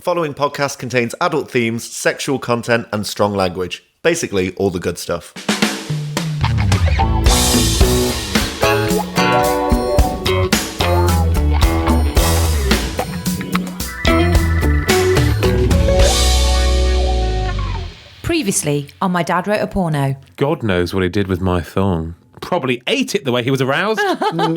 following podcast contains adult themes, sexual content, and strong language. Basically, all the good stuff. Previously on My Dad Wrote a Porno. God knows what he did with my thong. Probably ate it the way he was aroused. No.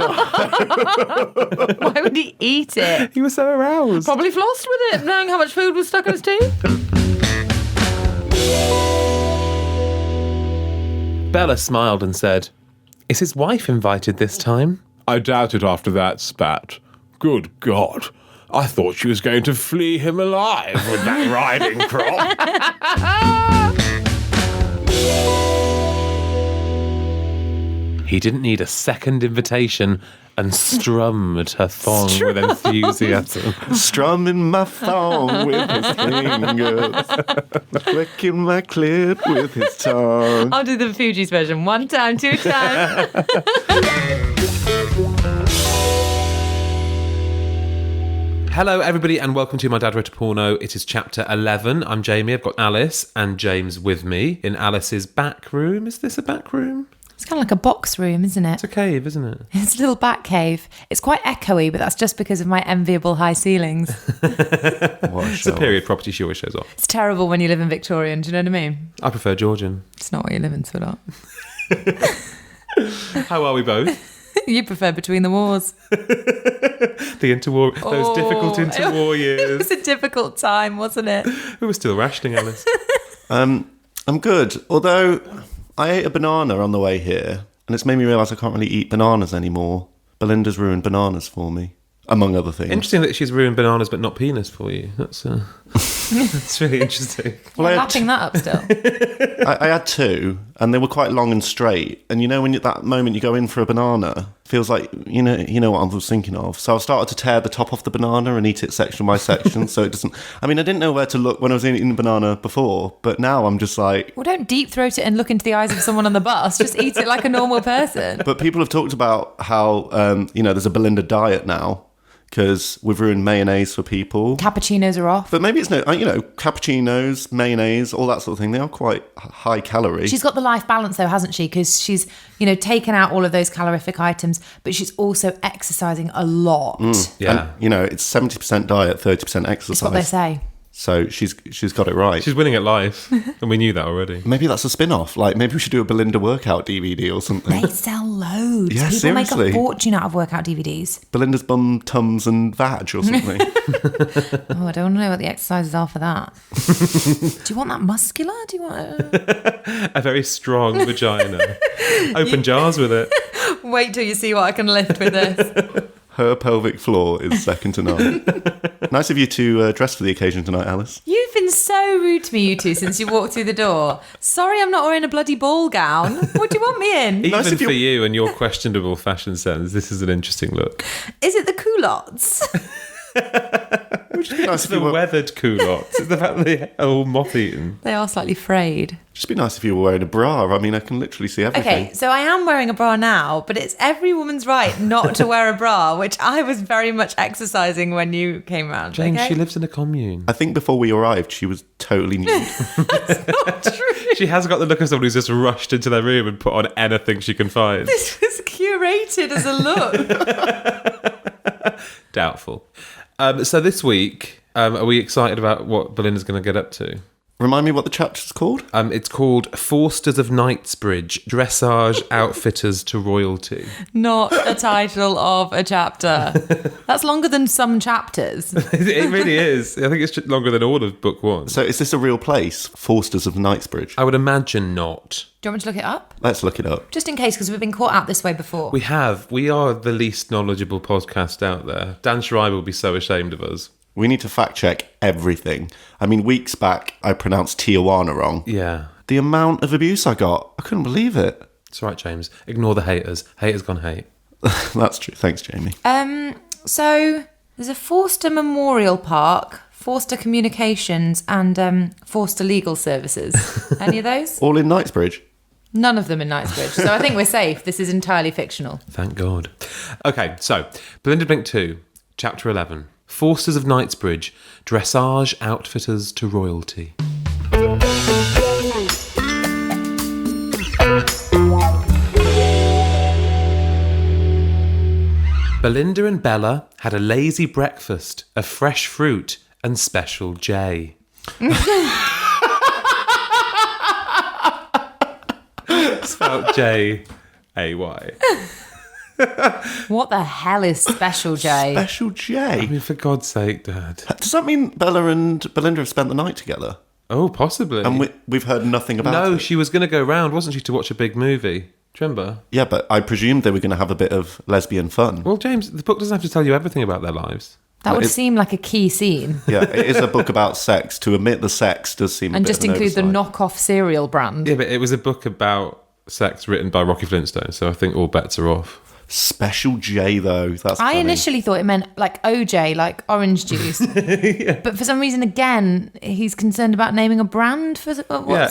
Why would he eat it? He was so aroused. Probably flossed with it, knowing how much food was stuck in his teeth. Bella smiled and said, "Is his wife invited this time?" I doubt it after that spat. Good God. I thought she was going to flee him alive with that riding crop. He didn't need a second invitation and strummed her thong with enthusiasm. Strumming my thong with his fingers, flicking my clit with his tongue. I'll do the Fugees version. 1 time, 2 times. Hello, everybody, and welcome to My Dad Wrote a Porno. It is chapter 11. I'm Jamie. I've got Alice and James with me in Alice's back room. Is this a back room? It's kind of like a box room, isn't it? It's a cave, isn't it? It's a little bat cave. It's quite echoey, but that's just because of my enviable high ceilings. It's a period property she always shows off. It's terrible when you live in Victorian, do you know what I mean? I prefer Georgian. It's not what you live in, sweetheart. How are we both? You prefer Between the Wars. The interwar, those difficult interwar years. It was a difficult time, wasn't it? We were still rationing, Alice. I'm good, although I ate a banana on the way here, and it's made me realise I can't really eat bananas anymore. Belinda's ruined bananas for me, among other things. Interesting that she's ruined bananas but not penis for you. That's really interesting. Well, you're lapping that up still. I had 2, and they were quite long and straight. And you know, when that moment you go in for a banana, feels like you know what I was thinking of. So I started to tear the top off the banana and eat it section by section, so it doesn't. I mean, I didn't know where to look when I was eating the banana before, but now I'm just like, well, don't deep throat it and look into the eyes of someone on the bus. Just eat it like a normal person. But people have talked about how there's a Belinda diet now, because we've ruined mayonnaise for people. Cappuccinos are off. But maybe it's cappuccinos, mayonnaise, all that sort of thing. They are quite high calorie. She's got the life balance though, hasn't she? Because she's, taken out all of those calorific items, but she's also exercising a lot. Yeah. And, it's 70% diet, 30% exercise. That's what they say. So she's got it right. She's winning at life, and we knew that already. Maybe that's a spin-off. Like, maybe we should do a Belinda workout DVD or something. They sell loads. Yeah, People seriously. make a fortune out of workout DVDs. Belinda's bum, tums and vag or something. Oh, I don't know what the exercises are for that. Do you want that muscular? Do you want a very strong vagina? Open jars with it. Wait till you see what I can lift with this. Her pelvic floor is second to none. Nice of you to dress for the occasion tonight, Alice. You've been so rude to me, you two, since you walked through the door. Sorry I'm not wearing a bloody ball gown. What do you want me in? Even for you and your questionable fashion sense, this is an interesting look. Is it the culottes? Nice It's the weathered culottes. It's the fact that they're all moth-eaten. They are slightly frayed. Just be nice if you were wearing a bra. I mean, I can literally see everything. Okay, so I am wearing a bra now, but it's every woman's right not to wear a bra, which I was very much exercising when you came around. James, okay? she lives in a commune. I think before we arrived, she was totally nude. That's not true. She has got the look of someone who's just rushed into their room and put on anything she can find. This was curated as a look. Doubtful. So this week, are we excited about what Belinda's going to get up to? Remind me what the chapter's called? It's called Forsters of Knightsbridge, Dressage Outfitters to Royalty. Not a title of a chapter. That's longer than some chapters. It really is. I think it's longer than all of book 1. So is this a real place? Forsters of Knightsbridge? I would imagine not. Do you want me to look it up? Let's look it up. Just in case, because we've been caught out this way before. We have. We are the least knowledgeable podcast out there. Dan Schreiber will be so ashamed of us. We need to fact check everything. I mean, weeks back, I pronounced Tijuana wrong. Yeah. The amount of abuse I got, I couldn't believe it. It's right, James. Ignore the haters. Haters gone hate. That's true. Thanks, Jamie. So there's a Forster Memorial Park, Forster Communications, and Forster Legal Services. Any of those? All in Knightsbridge? None of them in Knightsbridge. So I think we're safe. This is entirely fictional. Thank God. Okay, so Belinda Blink 2, Chapter 11. Forsters of Knightsbridge, dressage outfitters to royalty. Belinda and Bella had a lazy breakfast of fresh fruit and special J. Spelled J-A-Y. What the hell is Special J? Special J. I mean, for God's sake, Dad. Does that mean Bella and Belinda have spent the night together? Oh, possibly. And we've heard nothing about it? No, she was going to go round, wasn't she, to watch a big movie? Do you remember? Yeah, but I presumed they were going to have a bit of lesbian fun. Well, James, the book doesn't have to tell you everything about their lives. That would seem like a key scene. Yeah, it is a book about sex. To omit the sex does seem And a bit just of an include the oversight. knockoff cereal brand. Yeah, but it was a book about sex written by Rocky Flintstone, so I think all bets are off. Special J, though. That's I funny. initially thought it meant like OJ, like orange juice. But for some reason, again, he's concerned about naming a brand for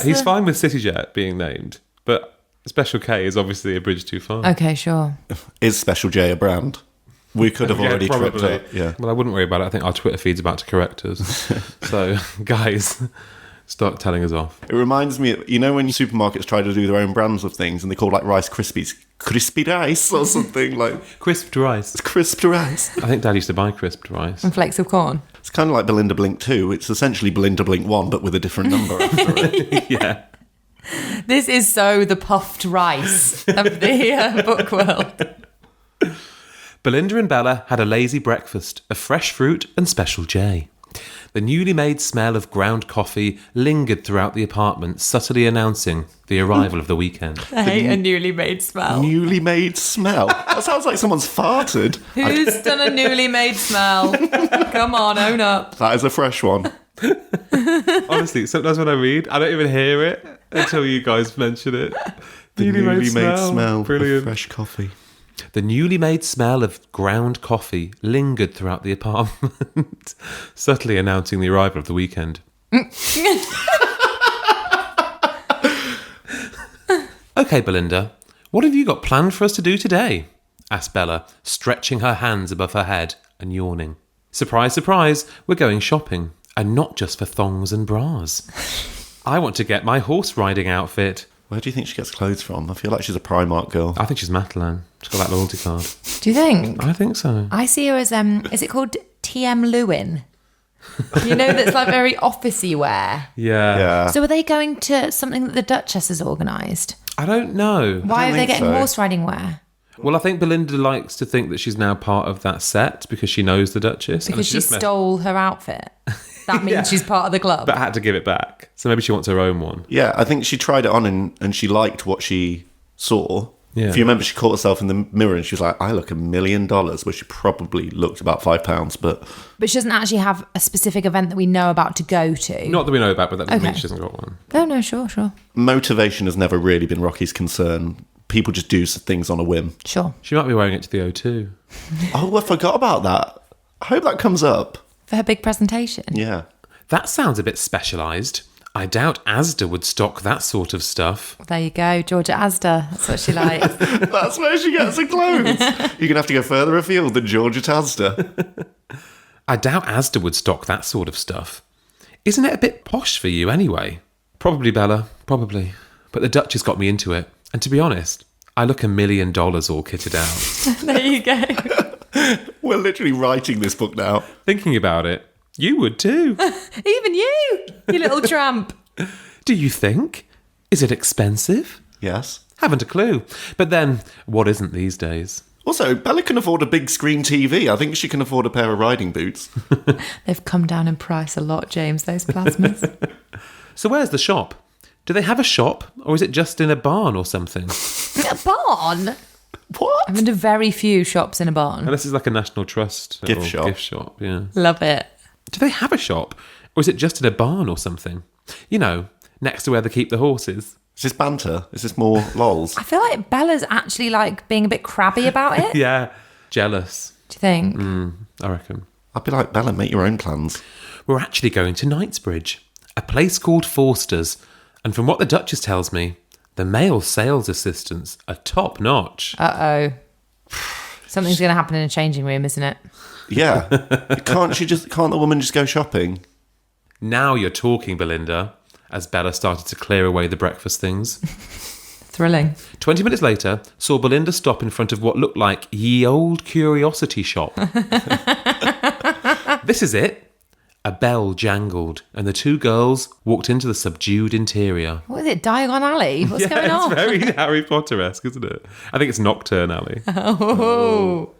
He's fine with CityJet being named, but Special K is obviously a bridge too far. Okay, sure. Is Special J a brand? We could have already tripped probably. up. Yeah. Well, I wouldn't worry about it. I think our Twitter feed's about to correct us. So, guys, start telling us off. It reminds me, you know, when supermarkets try to do their own brands of things and they call like Rice Krispies crispy rice or something like Crisped rice. crisped rice. I think Dad used to buy crisped rice. And flakes of corn. It's kind of like Belinda Blink 2. It's essentially Belinda Blink 1, but with a different number after it. Yeah. This is so the puffed rice of the book world. Belinda and Bella had a lazy breakfast of fresh fruit and Special J. The newly made smell of ground coffee lingered throughout the apartment, subtly announcing the arrival of the weekend. I hate a newly made smell. Newly made smell. That sounds like someone's farted. Who's done a newly made smell? Come on, own up. That is a fresh one. Honestly, sometimes when I read, I don't even hear it until you guys mention it. The newly made smell Brilliant. of fresh coffee. The newly made smell of ground coffee lingered throughout the apartment, subtly announcing the arrival of the weekend. Okay, Belinda, what have you got planned for us to do today? Asked Bella, stretching her hands above her head and yawning. Surprise, surprise, we're going shopping, and not just for thongs and bras. I want to get my horse riding outfit. Where do you think she gets clothes from? I feel like she's a Primark girl. I think she's Matalan. She's got that loyalty card. Do you think? I think so. I see her as is it called TM Lewin? You know, that's like very officey wear. Yeah. Yeah. So are they going to something that the Duchess has organised? I don't know. Why are they think getting so. horse riding wear? Well, I think Belinda likes to think that she's now part of that set because she knows the Duchess. Because she just stole her outfit. That means Yeah. she's part of the club. but had to give it back. So maybe she wants her own one. Yeah, I think she tried it on and she liked what she saw. Yeah. If you remember, she caught herself in the mirror and she was like, I look $1 million, where she probably looked about £5, but But she doesn't actually have a specific event that we know about to go to. Not that we know about, but that doesn't mean Okay. she hasn't got one. Oh, no, sure. motivation has never really been Rocky's concern. People just do things on a whim. Sure. She might be wearing it to the O2. Oh, I forgot about that. I hope that comes up. For her big presentation. Yeah. That sounds a bit specialised. I doubt Asda would stock that sort of stuff. There you go, Georgia Asda. That's what she likes. That's where she gets her clothes. You're going to have to go further afield than Georgia Asda. I doubt Asda would stock that sort of stuff. Isn't it a bit posh for you anyway? Probably, Bella, probably. But the Duchess got me into it. And to be honest, I look $1 million all kitted out. There you go. We're literally writing this book now. Thinking about it, you would too. Even you little tramp. Do you think? Is it expensive? Yes. Haven't a clue. But then, what isn't these days? Also, Bella can afford a big screen TV. I think she can afford a pair of riding boots. They've come down in price a lot, James, those plasmas. So where's the shop? Do they have a shop, or is it just in a barn or something? A barn? What? I've been to very few shops in a barn. Unless it's like a National Trust Gift little shop. Gift shop, yeah. Love it. Do they have a shop, or is it just in a barn or something? You know, next to where they keep the horses. Is this banter? Is this more lols? I feel like Bella's actually like being a bit crabby about it. Yeah, jealous, Do you think? I reckon. I'd be like, Bella, make your own plans. We're actually going to Knightsbridge, a place called Forsters, and from what the Duchess tells me, the male sales assistants are top notch. Uh-oh. Something's going to happen in a changing room, isn't it? Yeah. Can't the woman just go shopping? Now you're talking, Belinda, as Bella started to clear away the breakfast things. Thrilling. 20 minutes later, saw Belinda stop in front of what looked like ye old curiosity shop. This is it. A bell jangled, and the two girls walked into the subdued interior. What is it, Diagon Alley? What's going on? It's very Harry Potter-esque, isn't it? I think it's Nocturne Alley. Oh.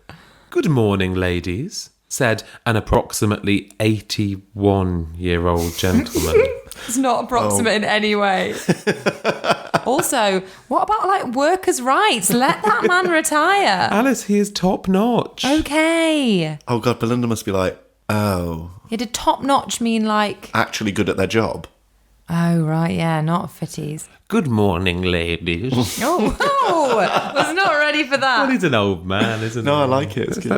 Good morning, ladies, said an approximately 81-year-old gentleman. It's not approximate in any way. Also, what about, like, workers' rights? Let that man retire. Alice, he is top-notch. Okay. Oh, God, Belinda must be like, oh. Yeah, did top-notch mean, like... Actually good at their job. Oh, right, yeah, not fitties. Good morning, ladies. Was not ready for that. Well, he's an old man, isn't he? No, I like it. It's good.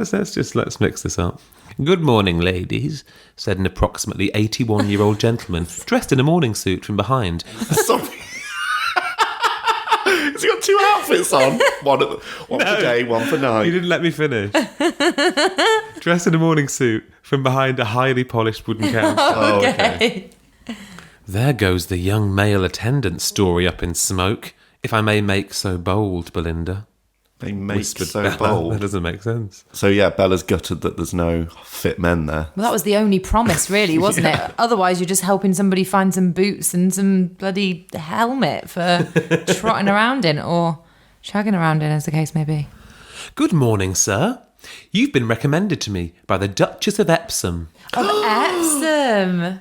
Let's mix this up. Good morning, ladies, said an approximately 81-year-old gentleman, dressed in a morning suit from behind. Sorry. Has he got two outfits on? One for day, one for night. You didn't let me finish. Dressed in a morning suit from behind a highly polished wooden counter. Oh, okay. There goes the young male attendant story up in smoke, if I may make so bold, Belinda. They make Whispered so Bella. bold. That doesn't make sense. So, yeah, Bella's gutted that there's no fit men there. Well, that was the only promise, really, wasn't it? Otherwise, you're just helping somebody find some boots and some bloody helmet for trotting around in, or shagging around in, as the case may be. Good morning, sir. You've been recommended to me by the Duchess of Epsom. Oh, Epsom.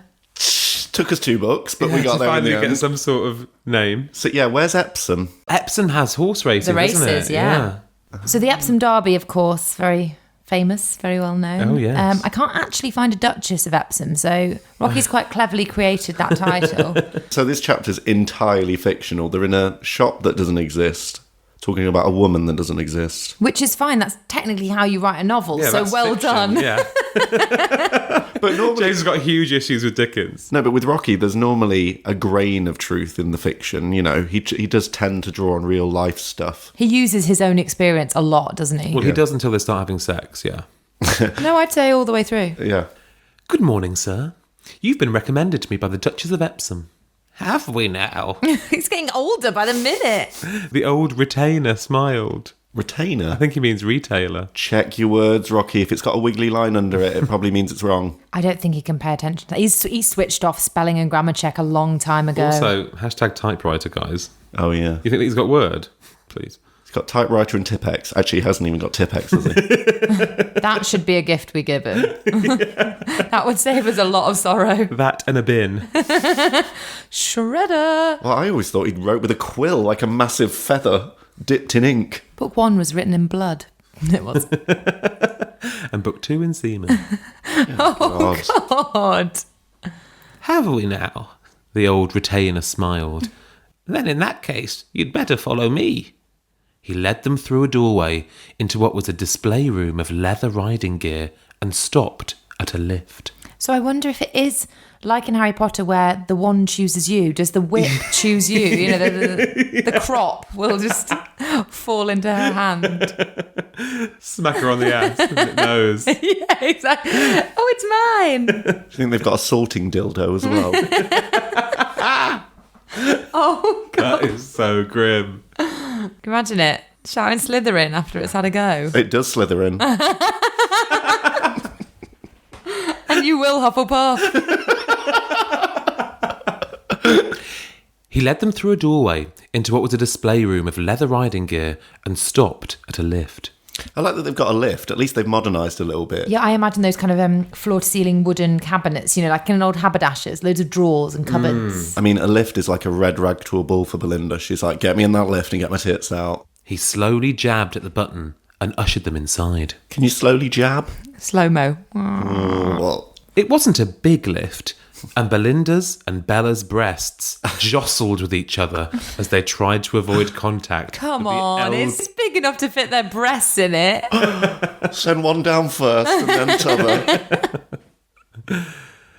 Took us 2 books, but we got to there in finally the get end. some sort of name. So, yeah, where's Epsom? Epsom has horse racing, The races, doesn't it? yeah. So the Epsom Derby, of course, very famous, very well known. Oh, yes. I can't actually find a Duchess of Epsom, so Rocky's quite cleverly created that title. So this chapter's entirely fictional. They're in a shop that doesn't exist, talking about a woman that doesn't exist. Which is fine, that's technically how you write a novel, Yeah, so that's well fiction, done. Yeah. But normally... James has got huge issues with Dickens. No, but with Rocky, there's normally a grain of truth in the fiction. You know, he does tend to draw on real life stuff. He uses his own experience a lot, doesn't he? Well, he does until they start having sex, yeah. No, I'd say all the way through. Yeah. Good morning, sir. You've been recommended to me by the Duchess of Epsom. Have we now? He's getting older by the minute. The old retainer smiled. Retainer? I think he means retailer. Check your words, Rocky. If it's got a wiggly line under it, it probably means it's wrong. I don't think he can pay attention to that. He switched off spelling and grammar check a long time ago. Also, hashtag typewriter, guys. Oh, yeah. You think that he's got Word? Please. He's got typewriter and Tipex. Actually, he hasn't even got Tipex, has he? That should be a gift we give him. That would save us a lot of sorrow. That and a bin. Shredder. Well, I always thought he wrote with a quill, like a massive feather dipped in ink. Book 1 was written in blood. It was. And book 2 in semen. God. God. Have we now? The old retainer smiled. Then in that case, you'd better follow me. He led them through a doorway into what was a display room of leather riding gear and stopped at a lift. So I wonder if it is like in Harry Potter where the wand chooses you. Does the whip choose you? You know, the crop will just fall into her hand. Smack her on the ass and it knows. Yeah, exactly. Oh, it's mine. Do you think they've got a salting dildo as well? Oh, God. That is so grim. Can you imagine it? Shouting Slytherin after it's had a go. It does slither in. And you will Hufflepuff. He led them through a doorway into what was a display room of leather riding gear and stopped at a lift. I like that they've got a lift. At least they've modernised a little bit. Yeah, I imagine those kind of floor-to-ceiling wooden cabinets, you know, like in an old haberdashers, loads of drawers and cupboards. I mean, a lift is like a red rag to a bull for Belinda. She's like, get me in that lift and get my tits out. He slowly jabbed at the button and ushered them inside. Can you slowly jab? Slow-mo. Well, It wasn't a big lift, and Belinda's and Bella's breasts jostled with each other as they tried to avoid contact. Come with the on, it's big enough to fit their breasts in it. send one down first and then t'other.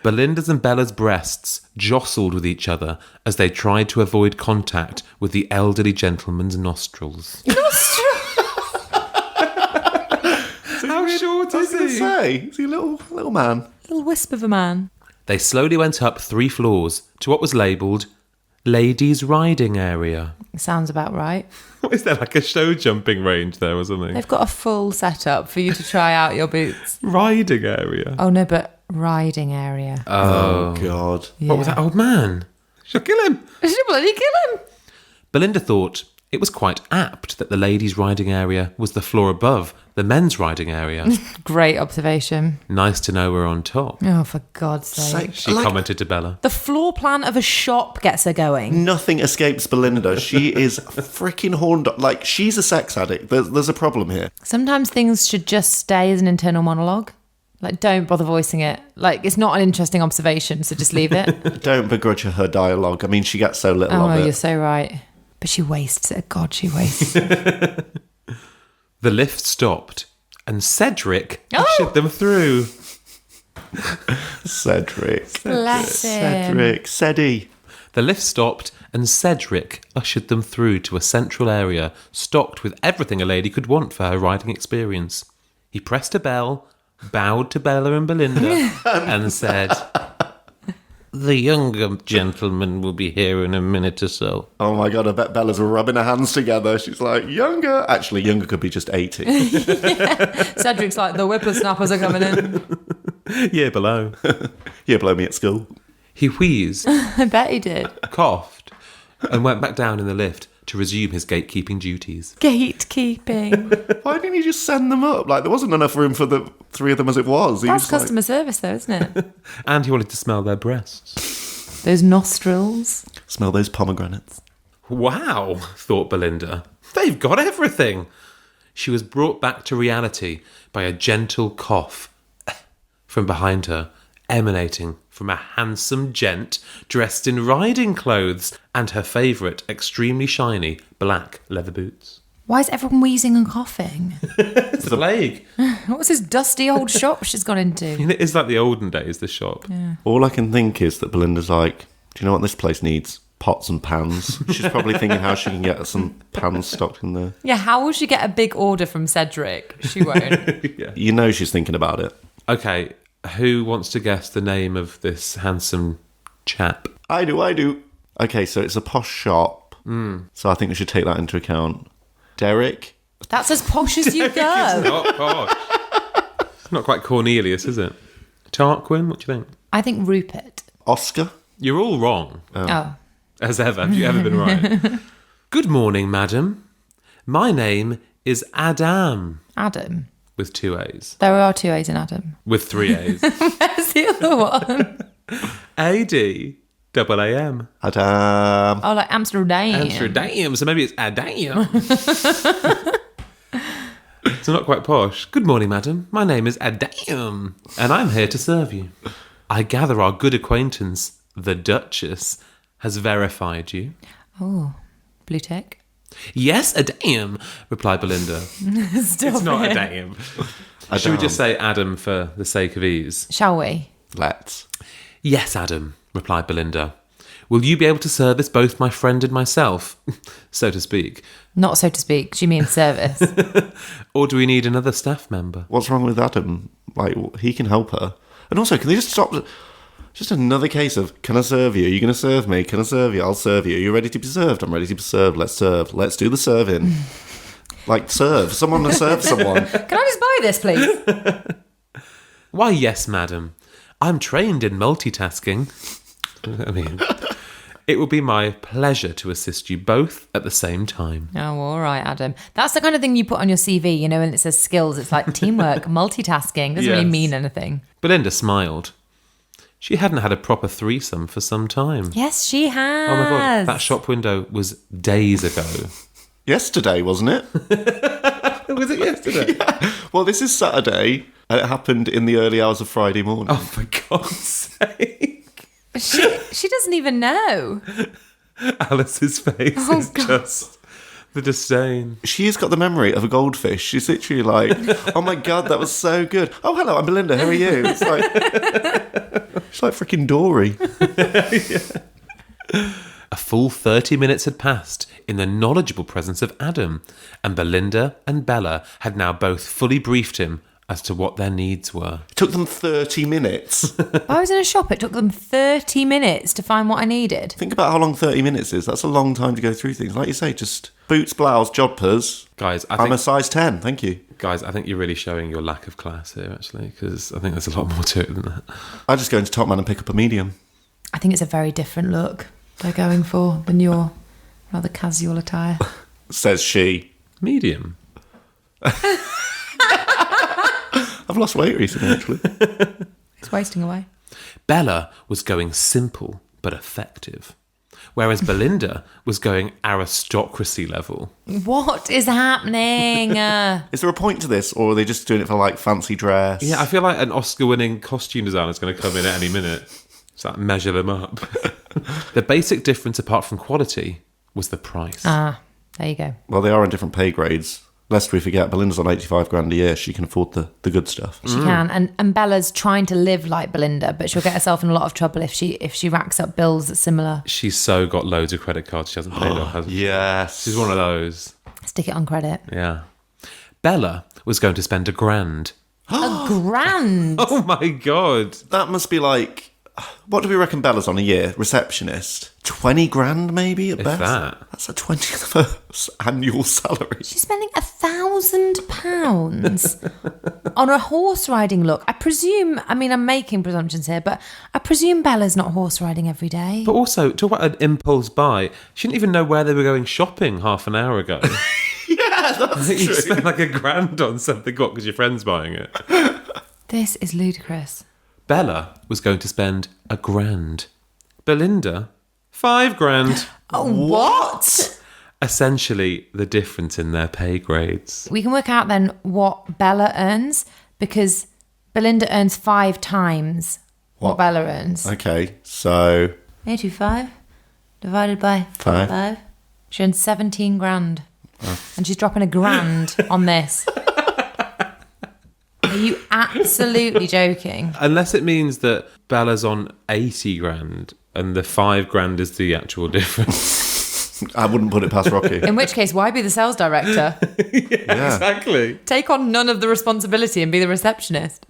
Belinda's and Bella's breasts jostled with each other as they tried to avoid contact with the elderly gentleman's nostrils. short I was is going to he? say, is he a little man? Little wisp of a man. They slowly went up 3 floors to what was labelled Ladies' Riding Area. Sounds about right. What is there, like a show jumping range there or something? They've got a full setup for you to try out your boots. Riding area. Oh no, but riding area. Oh, God. Yeah. What was that old man? She'll kill him. Should bloody kill him. Belinda thought it was quite apt that the ladies' riding area was the floor above the men's riding area. Great observation. Nice to know we're on top, Oh, for God's sake. she commented to Bella. The floor plan of a shop gets her going. Nothing escapes Belinda. She is freaking horned up. Like, she's a sex addict. There's a problem here. Sometimes things should just stay as an internal monologue. Like, don't bother voicing it. Like, it's not an interesting observation, so just leave it. Don't begrudge her dialogue. I mean, she gets so little Oh, of you're it. so right. But she wastes it. God, she wastes it. The lift stopped and Cedric ushered them through. Cedric. Bless him. Cedric. Ceddy. The lift stopped and Cedric ushered them through to a central area stocked with everything a lady could want for her riding experience. He pressed a bell, bowed to Bella and Belinda, and said, "The younger gentleman will be here in a minute or so." Oh my God, I bet Bella's rubbing her hands together. She's like, younger. Actually, younger could be just 80. Cedric's like, the whippersnappers are coming in. Year below. You blow me at school. He wheezed, I bet he did. coughed, and went back down in the lift to resume his gatekeeping duties. Gatekeeping. Why didn't he just send them up? Like, there wasn't enough room for the 3 of them as it was. He That's was like- customer service, though, isn't it? And he wanted to smell their breasts. Those nostrils. Smell those pomegranates. Wow, thought Belinda. They've got everything. She was brought back to reality by a gentle cough from behind her, emanating from a handsome gent dressed in riding clothes and her favourite extremely shiny black leather boots. Why is everyone wheezing and coughing? It's the plague. What was this dusty old shop she's gone into? It is like the olden days, this shop. All I can think is that Belinda's like, do you know what this place needs? Pots and pans. She's probably thinking how she can get some pans stocked in there. Yeah, how will she get a big order from Cedric? She won't. You know she's thinking about it. Okay, who wants to guess the name of this handsome chap? I do. Okay, so it's a posh shop. So I think we should take that into account. Derek? That's as posh as you go. Not posh. It's not quite Cornelius, is it? Tarquin, what do you think? I think Rupert. Oscar? You're all wrong, Oh. as ever. Have you ever been right? Good morning, madam. My name is Adam, Adam. with 2 A's. There are 2 A's in Adam. With 3 A's. Where's the other one? A-D-A-A-M. Adam. Oh, like Amsterdam. Amsterdam, so maybe it's Adam. So not quite posh. Good morning, madam. My name is Adam, and I'm here to serve you. I gather our good acquaintance, the Duchess, has verified you. Oh, blue tick. Yes, Adam, replied Belinda. Stop It's not it. Adam. Should we just say Adam for the sake of ease? Shall we? Let's. Yes, Adam, replied Belinda. Will you be able to service both my friend and myself, so to speak? Not so to speak. Do you mean service? Or do we need another staff member? What's wrong with Adam? Like, he can help her. And also, can they just stop? Just another case of, can I serve you? Are you going to serve me? Can I serve you? I'll serve you. Are you ready to be served? I'm ready to be served. Let's serve. Let's do the serving. Like, serve. Someone to serve someone. Can I just buy this, please? Why, yes, madam. I'm trained in multitasking. I mean, it will be my pleasure to assist you both at the same time. Oh, all right, Adam. That's the kind of thing you put on your CV, you know, when it says skills. It's like teamwork, multitasking. Doesn't really Yes. mean anything. Belinda smiled. She hadn't had a proper threesome for some time. Yes, she has. Oh my God, that shop window was days ago. Yesterday, wasn't it? Was it yesterday? Well, this is Saturday, and it happened in the early hours of Friday morning. Oh, for God's sake. She doesn't even know. Alice's face Oh, is God. just the disdain. She's got the memory of a goldfish. She's literally like, oh my God, that was so good. Oh, hello, I'm Belinda. How are you? It's like, she's like freaking Dory. A full 30 minutes had passed in the knowledgeable presence of Adam, and Belinda and Bella had now both fully briefed him as to what their needs were. It took them 30 minutes. I was in a shop. It took them 30 minutes to find what I needed. Think about how long 30 minutes is. That's a long time to go through things. Like you say, just boots, blouse, jodhpurs. Guys, I'm a size 10, thank you. Guys, I think you're really showing your lack of class here, actually, because I think there's a lot more to it than that. I just go into Top Man and pick up a medium. I think it's a very different look they're going for than your rather casual attire. Says she. Medium. I've lost weight recently, actually. It's wasting away. Bella was going simple but effective, whereas Belinda was going aristocracy level. What is happening? Is there a point to this, or are they just doing it for, like, fancy dress? Yeah, I feel like an Oscar-winning costume designer is going to come in at any minute. So measure them up. The basic difference, apart from quality, was the price. There you go. Well, they are in different pay grades. Lest we forget, Belinda's on 85 grand a year. She can afford the good stuff. She can, and Bella's trying to live like Belinda, but she'll get herself in a lot of trouble if she racks up bills that's similar. She's so got loads of credit cards she hasn't paid off, hasn't she? Yes. She's one of those. Stick it on credit. Yeah. Bella was going to spend £1,000. £1,000. Oh my God. That must be like... What do we reckon Bella's on a year? Receptionist? 20 grand maybe at best? that. That's a 21st annual salary. She's spending £1,000 on a horse riding look. I presume, I mean, I'm making presumptions here, but I presume Bella's not horse riding every day. But also, talk about an impulse buy. She didn't even know where they were going shopping half an hour ago. Yeah, that's You true. spent like £1,000 on something, what, because your friend's buying it? This is ludicrous. Bella was going to spend £1,000. Belinda, £5,000. Oh, what? Essentially, the difference in their pay grades. We can work out then what Bella earns, because Belinda earns 5 times what Bella earns. Okay, so... 825 divided by 5. She earns 17 grand. And she's dropping £1,000 on this. Are you absolutely joking? Unless it means that Bella's on 80 grand and the 5 grand is the actual difference. I wouldn't put it past Rocky. In which case, why be the sales director? Yeah. Exactly. Take on none of the responsibility and be the receptionist.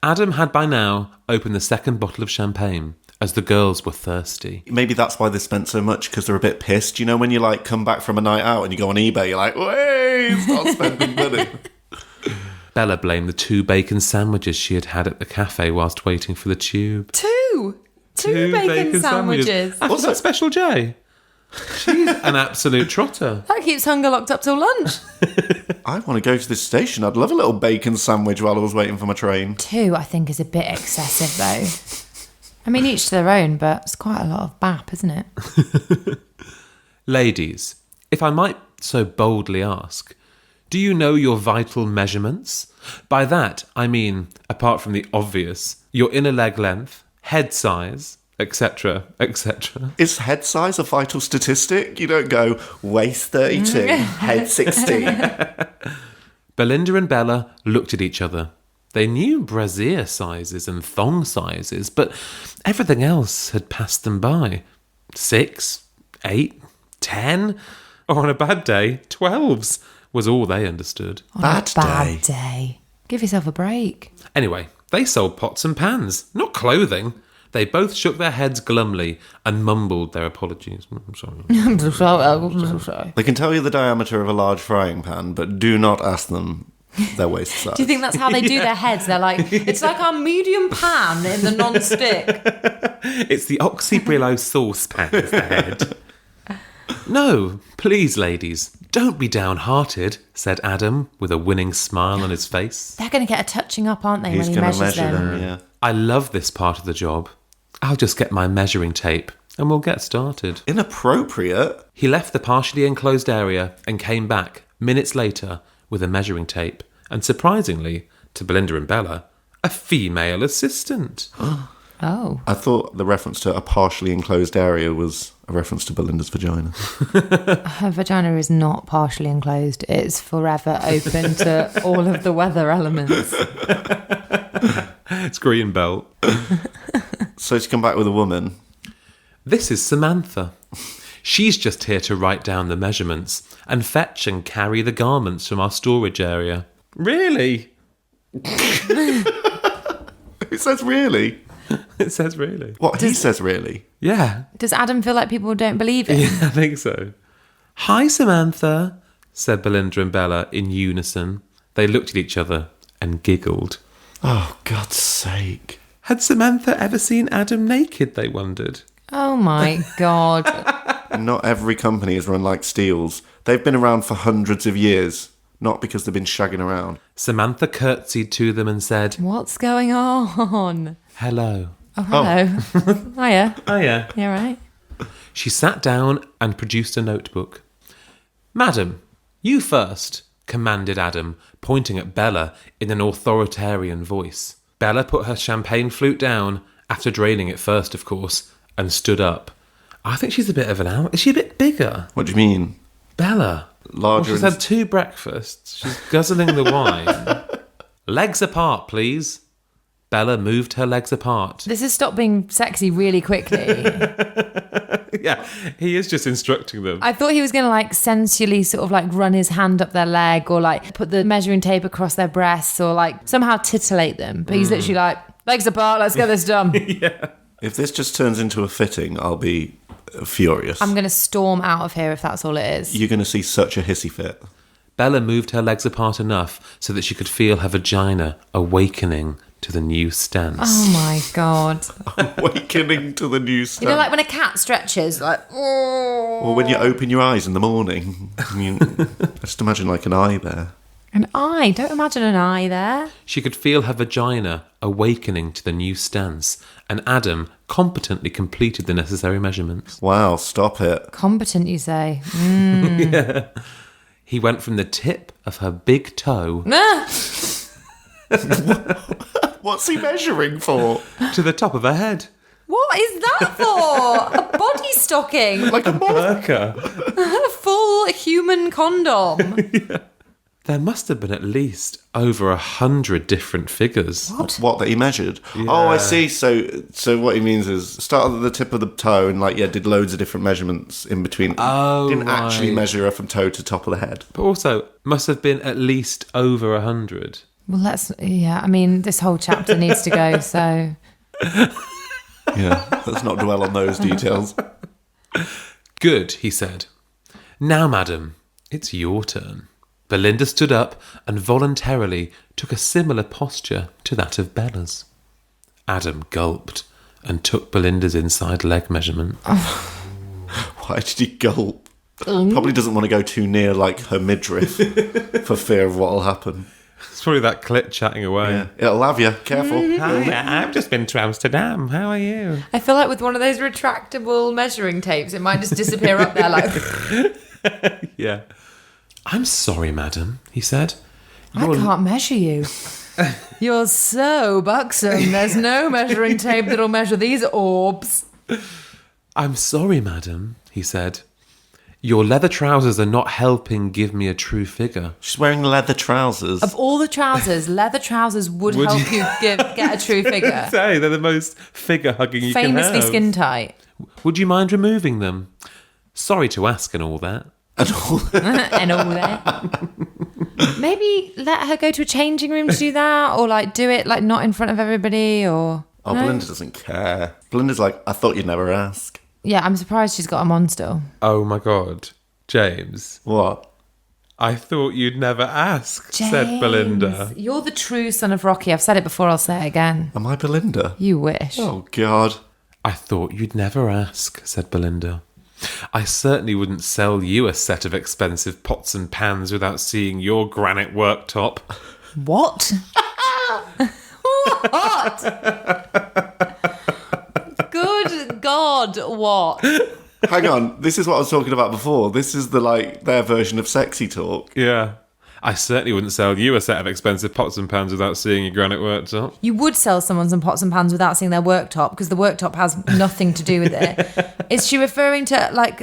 Adam had by now opened the second bottle of champagne as the girls were thirsty. Maybe that's why they spent so much, because they're a bit pissed. You know, when you, like, come back from a night out and you go on eBay, you're like, wait, start spending money. Bella blamed the 2 bacon sandwiches she had had at the cafe whilst waiting for the tube. Two bacon sandwiches. What's that Special J? She's an absolute trotter. That keeps hunger locked up till lunch. I want to go to this station. I'd love a little bacon sandwich while I was waiting for my train. 2, I think, is a bit excessive, though. I mean, each to their own, but it's quite a lot of bap, isn't it? Ladies, if I might so boldly ask, do you know your vital measurements? By that, I mean, apart from the obvious, your inner leg length, head size, etc., etc. Is head size a vital statistic? You don't go waist 32, head 16. Belinda and Bella looked at each other. They knew brassiere sizes and thong sizes, but everything else had passed them by. 6, 8, 10, or on a bad day, 12s was all they understood. On a bad day. Give yourself a break. Anyway, they sold pots and pans, not clothing. They both shook their heads glumly and mumbled their apologies. I'm sorry. I'm so sorry. They can tell you the diameter of a large frying pan, but do not ask them their waist size. Do you think that's how they do their heads? They're like, it's like our medium pan in the non-stick. It's the Oxybrillo saucepan as the head. No, please, ladies, don't be downhearted, said Adam with a winning smile on his face. They're going to get a touching up, aren't they, He's when he going to measures measure them? them, yeah. I love this part of the job. I'll just get my measuring tape and we'll get started. Inappropriate? He left the partially enclosed area and came back minutes later with a measuring tape and, surprisingly, to Belinda and Bella, a female assistant. Oh. I thought the reference to a partially enclosed area was a reference to Belinda's vagina. Her vagina is not partially enclosed. It's forever open to all of the weather elements. It's green belt. So to come back with a woman. This is Samantha. She's just here to write down the measurements and fetch and carry the garments from our storage area. Really? It says really. It says really. What, he says really? Yeah. Does Adam feel like people don't believe it? Yeah, I think so. Hi, Samantha, said Belinda and Bella in unison. They looked at each other and giggled. Oh, God's sake. Had Samantha ever seen Adam naked, they wondered. Oh my God. Not every company is run like Steele's. They've been around for hundreds of years, not because they've been shagging around. Samantha curtsied to them and said, What's going on? hello. Oh, hello. Hiya. Oh, yeah. You all right? She sat down and produced a notebook. Madam, you first, commanded Adam, pointing at Bella in an authoritarian voice. Bella put her champagne flute down, after draining it first, of course, and stood up. I think she's a bit of an owl. Is she a bit bigger? What do you mean? Bella. Larger. Well, she's had 2 breakfasts. She's guzzling the wine. Legs apart, please. Bella moved her legs apart. This has stopped being sexy really quickly. Yeah, he is just instructing them. I thought he was going to like sensually sort of like run his hand up their leg or like put the measuring tape across their breasts or like somehow titillate them. But he's literally like, legs apart, let's get this done. Yeah. If this just turns into a fitting, I'll be furious. I'm going to storm out of here if that's all it is. You're going to see such a hissy fit. Bella moved her legs apart enough so that she could feel her vagina awakening to the new stance. Oh my God. Awakening to the new stuff. You know, like when a cat stretches, like, oh. Or when you open your eyes in the morning. I mean, just imagine like an eye there. An eye. Don't imagine an eye there. She could feel her vagina awakening to the new stance, and Adam competently completed the necessary measurements. Wow, stop it. Competent, you say. Yeah. He went from the tip of her big toe What's he measuring for? to the top of her head. What is that for? A body stocking. Like a moth. Burka. A full human condom. There must have been at least over 100 different figures. What that he measured? Oh, I see. So what he means is start at the tip of the toe and did loads of different measurements in between. Oh, Didn't actually right. measure her from toe to top of the head. But also, must have been at least over 100. Well, I mean, this whole chapter needs to go, so. Yeah, let's not dwell on those details. Good, he said. Now, madam, it's your turn. Belinda stood up and voluntarily took a similar posture to that of Bella's. Adam gulped and took Belinda's inside leg measurement. Why did he gulp? Probably doesn't want to go too near like her midriff for fear of what'll happen. It's probably that clit chatting away. Yeah, it'll have you. Careful. Hi, I've just been to Amsterdam. How are you? I feel like with one of those retractable measuring tapes, it might just disappear up there like. Yeah. I'm sorry, madam, he said. I can't measure you. You're so buxom. There's no measuring tape that'll measure these orbs. I'm sorry, madam, he said. Your leather trousers are not helping give me a true figure. She's wearing leather trousers. Of all the trousers, leather trousers would help you get a true figure. Say, they're the most figure-hugging you can have. Famously skin tight. Would you mind removing them? Sorry to ask and all that. And all And all that. Maybe let her go to a changing room to do that, or do it not in front of everybody, or. Oh, No? Belinda doesn't care. Belinda's like, I thought you'd never ask. Yeah, I'm surprised she's got them on still. Oh my God. James, What? I thought you'd never ask, said Belinda. You're the true son of Rocky. I've said it before, I'll say it again. Am I Belinda? You wish. Oh, God. I thought you'd never ask, said Belinda. I certainly wouldn't sell you a set of expensive pots and pans without seeing your granite worktop. What? What? Good God, what? Hang on. This is what I was talking about before. This is their version of sexy talk. Yeah. I certainly wouldn't sell you a set of expensive pots and pans without seeing your granite worktop. You would sell someone some pots and pans without seeing their worktop, because the worktop has nothing to do with it. Is she referring to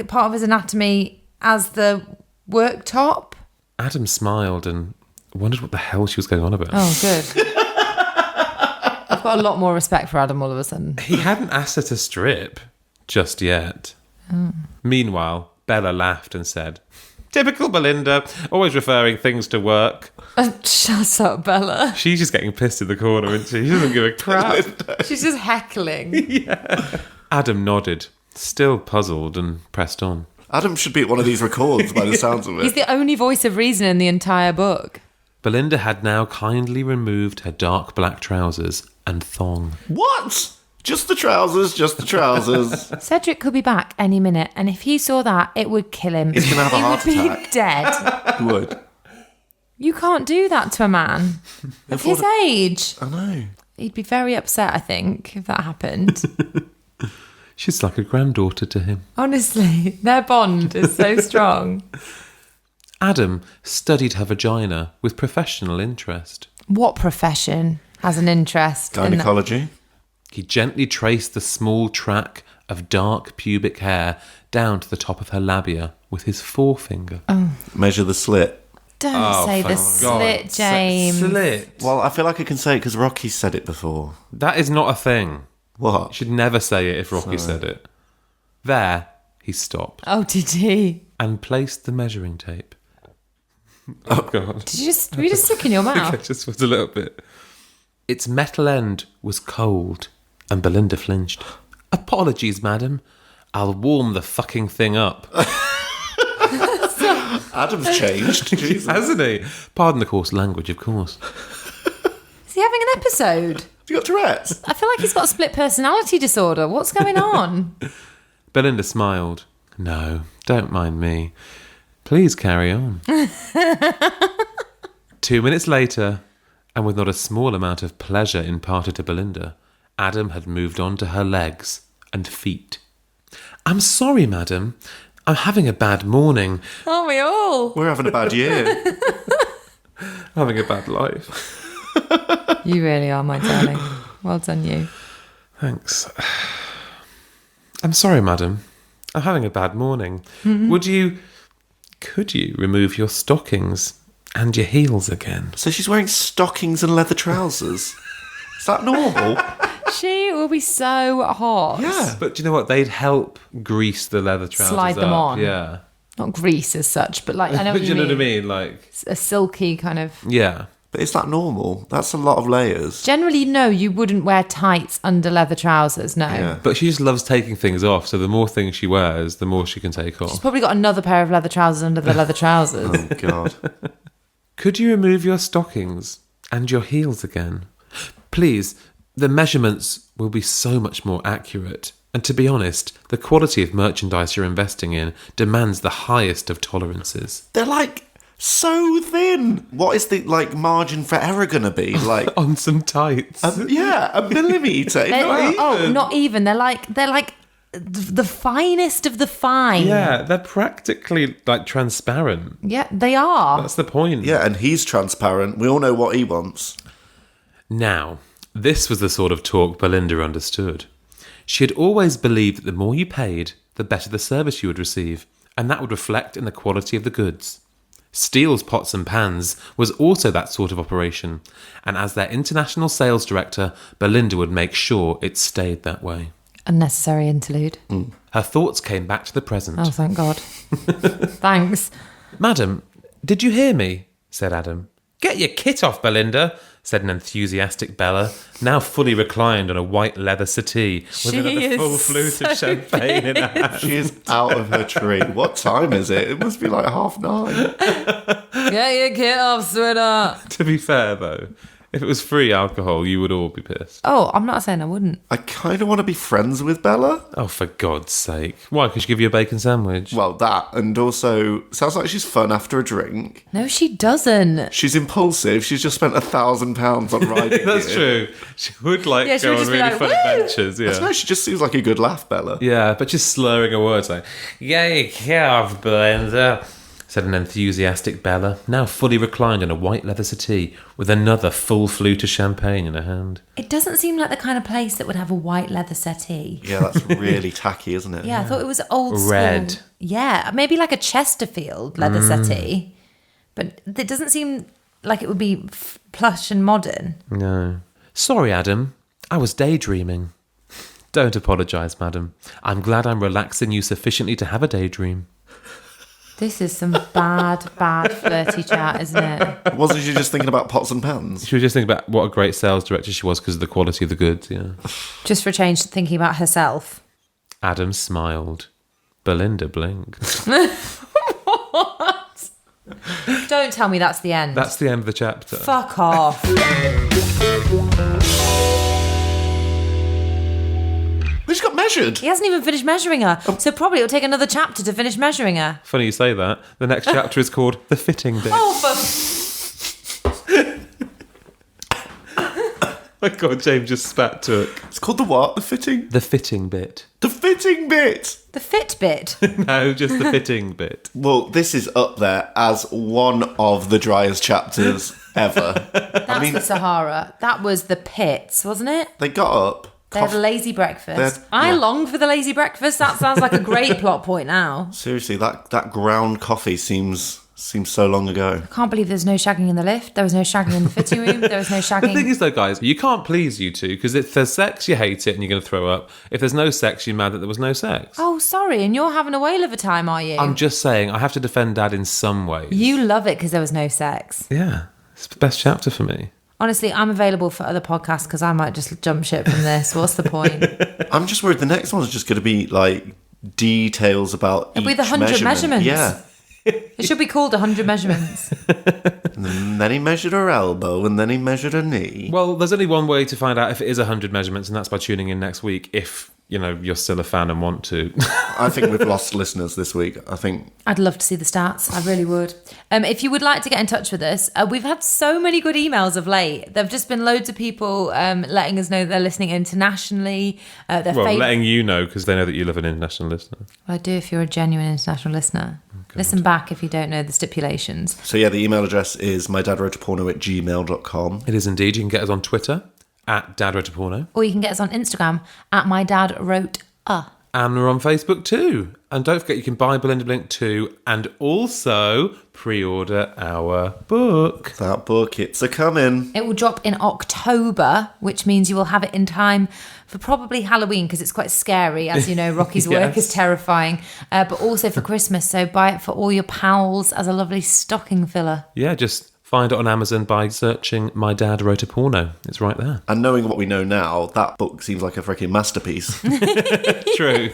part of his anatomy as the worktop? Adam smiled and wondered what the hell she was going on about. Oh, good. I've got a lot more respect for Adam all of a sudden. He hadn't asked her to strip just yet. Meanwhile, Bella laughed and said, Typical Belinda, always referring things to work. Shut up, Bella. She's just getting pissed in the corner, isn't she? She doesn't give a crap. She's just heckling. Adam nodded, still puzzled, and pressed on. Adam should be at one of these records by the sounds of it. He's the only voice of reason in the entire book. Belinda had now kindly removed her dark black trousers and thong. What? Just the trousers, just the trousers. Cedric could be back any minute, and if he saw that, it would kill him. He's going to have a heart He would attack. be dead. He would. You can't do that to a man of his age. I know. He'd be very upset, I think, if that happened. She's like a granddaughter to him. Honestly, their bond is so strong. Adam studied her vagina with professional interest. What profession has an interest in that? Gynecology. He gently traced the small track of dark pubic hair down to the top of her labia with his forefinger. Measure the slit. Don't say the slit, James. Slit. Well, I feel like I can say it because Rocky said it before. That is not a thing. What? You should never say it if Rocky said it. There, he stopped Oh, did he? and placed the measuring tape. Oh, God. Did you just, were you just sick in your mouth? It just was a little bit. Its metal end was cold, and Belinda flinched. Apologies, madam. I'll warm the fucking thing up. Adam's changed. Jesus. Hasn't he? Pardon the coarse language, of course. Is he having an episode? Have you got Tourette's? I feel like he's got a split personality disorder. What's going on? Belinda smiled. No, don't mind me. Please carry on. 2 minutes later, and with not a small amount of pleasure imparted to Belinda, Adam had moved on to her legs and feet. I'm sorry, madam. I'm having a bad morning. Aren't we all? We're having a bad year. Having a bad life. You really are, my darling. Well done, you. Thanks. I'm sorry, madam. I'm having a bad morning. Could you remove your stockings and your heels again? So she's wearing stockings and leather trousers. Is that normal? She will be so hot. Yeah. But do you know what? They'd help grease the leather trousers Slide them up. on. Yeah. Not grease as such, but like, I know what Do you you know mean. what I mean? Like, A silky kind of... yeah. But is that normal? That's a lot of layers. Generally, no, you wouldn't wear tights under leather trousers, no. Yeah. But she just loves taking things off, so the more things she wears, the more she can take She's off. probably got another pair of leather trousers under the leather trousers. Oh, God. Could you remove your stockings and your heels again? Please, the measurements will be so much more accurate. And to be honest, the quality of merchandise you're investing in demands the highest of tolerances. They're like so thin. What is the margin for error going to be? Like, On some tights. yeah, a millimetre. Not even. They're like the finest of the fine. Yeah, they're practically like transparent. Yeah, they are. That's the point. Yeah, and he's transparent. We all know what he wants. Now, this was the sort of talk Belinda understood. She had always believed that the more you paid, the better the service you would receive, and that would reflect in the quality of the goods. Steele's Pots and Pans was also that sort of operation, and as their international sales director, Belinda would make sure it stayed that way. Unnecessary interlude. Her thoughts came back to the present. Oh, thank God. Thanks. Madam, did you hear me? Said Adam. Get your kit off, Belinda, said an enthusiastic Bella, now fully reclined on a white leather settee with She another is full flute so of champagne in her hand. She is out of her tree. What time is it? It must be like 9:30. Get your kit off, sweetheart. To be fair, though, if it was free alcohol, you would all be pissed. Oh, I'm not saying I wouldn't. I kind of want to be friends with Bella. Oh, for God's sake. Why? Could she give you a bacon sandwich? Well, that, and also, sounds like she's fun after a drink. No, she doesn't. She's impulsive. She's just spent £1,000 on riding. That's gear. true. She would like Yeah, she go would on just be really like, fun "Woo!" adventures. I don't Yeah. know, she just seems like a good laugh, Bella. Yeah, but just slurring her words like, "Yeah, you can't, Belinda," said an enthusiastic Bella, now fully reclined on a white leather settee with another full flute of champagne in her hand. It doesn't seem like the kind of place that would have a white leather settee. Yeah, that's really tacky, isn't it? Yeah, I thought it was old school. Red. Yeah, maybe like a Chesterfield leather settee. But it doesn't seem like it would be plush and modern. No. Sorry, Adam. I was daydreaming. Don't apologise, madam. I'm glad I'm relaxing you sufficiently to have a daydream. This is some bad flirty chat, isn't it? Wasn't she just thinking about pots and pans? She was just thinking about what a great sales director she was because of the quality of the goods, yeah. Just for a change, thinking about herself. Adam smiled. Belinda blinked. What? Don't tell me that's the end. That's the end of the chapter. Fuck off. They just got measured. He hasn't even finished measuring her. So probably it'll take another chapter to finish measuring her. Funny you say that. The next chapter is called The Fitting Bit. Oh, My God, James just spat took. It's called the what? The fitting? The Fitting Bit. The fitting bit. the Fitbit. No, just the fitting bit. Well, this is up there as one of the driest chapters ever. That's the Sahara. That was the pits, wasn't it? They got up. They had a lazy breakfast. They're- I yeah. long for the lazy breakfast. That sounds like a great plot point now. Seriously, that ground coffee seems so long ago. I can't believe there's no shagging in the lift. There was no shagging in the fitting room. There was no The thing shagging. is, though, guys, you can't please you two because if there's sex, you hate it and you're going to throw up. If there's no sex, you're mad that there was no sex. Oh, sorry. And you're having a whale of a time, are you? I'm just saying, I have to defend Dad in some ways. You love it because there was no sex. Yeah, it's the best chapter for me. Honestly, I'm available for other podcasts because I might just jump ship from this. What's the point? I'm just worried the next one's just going to be like details about It'll be each the 100 measurement. measurements. Yeah. It should be called 100 measurements. And then he measured her elbow and then he measured her knee. Well, there's only one way to find out if it is 100 measurements, and that's by tuning in next week if, you know, you're still a fan and want to. I think we've lost listeners this week. I think I'd love to see the stats. I really would. If you would like to get in touch with us, we've had so many good emails of late. There have just been loads of people letting us know they're listening internationally. Letting you know because they know that you love an international listener. Well, I do if you're a genuine international listener. Listen back if you don't know the stipulations. so. Yeah, the email address is mydadwroteaporno@gmail.com. It is indeed. You can get us on Twitter at @DadWroteAPorno. Or you can get us on Instagram at mydadwrotea. And we're on Facebook too. And don't forget you can buy Belinda Blink 2 and also pre-order our book. That book, it's a coming. It will drop in October, which means you will have it in time for probably Halloween because it's quite scary. As you know, Rocky's work Yes. is terrifying. But also for Christmas. So buy it for all your pals as a lovely stocking filler. Yeah, just find it on Amazon by searching My Dad Wrote a Porno. It's right there. And knowing what we know now, that book seems like a freaking masterpiece. True.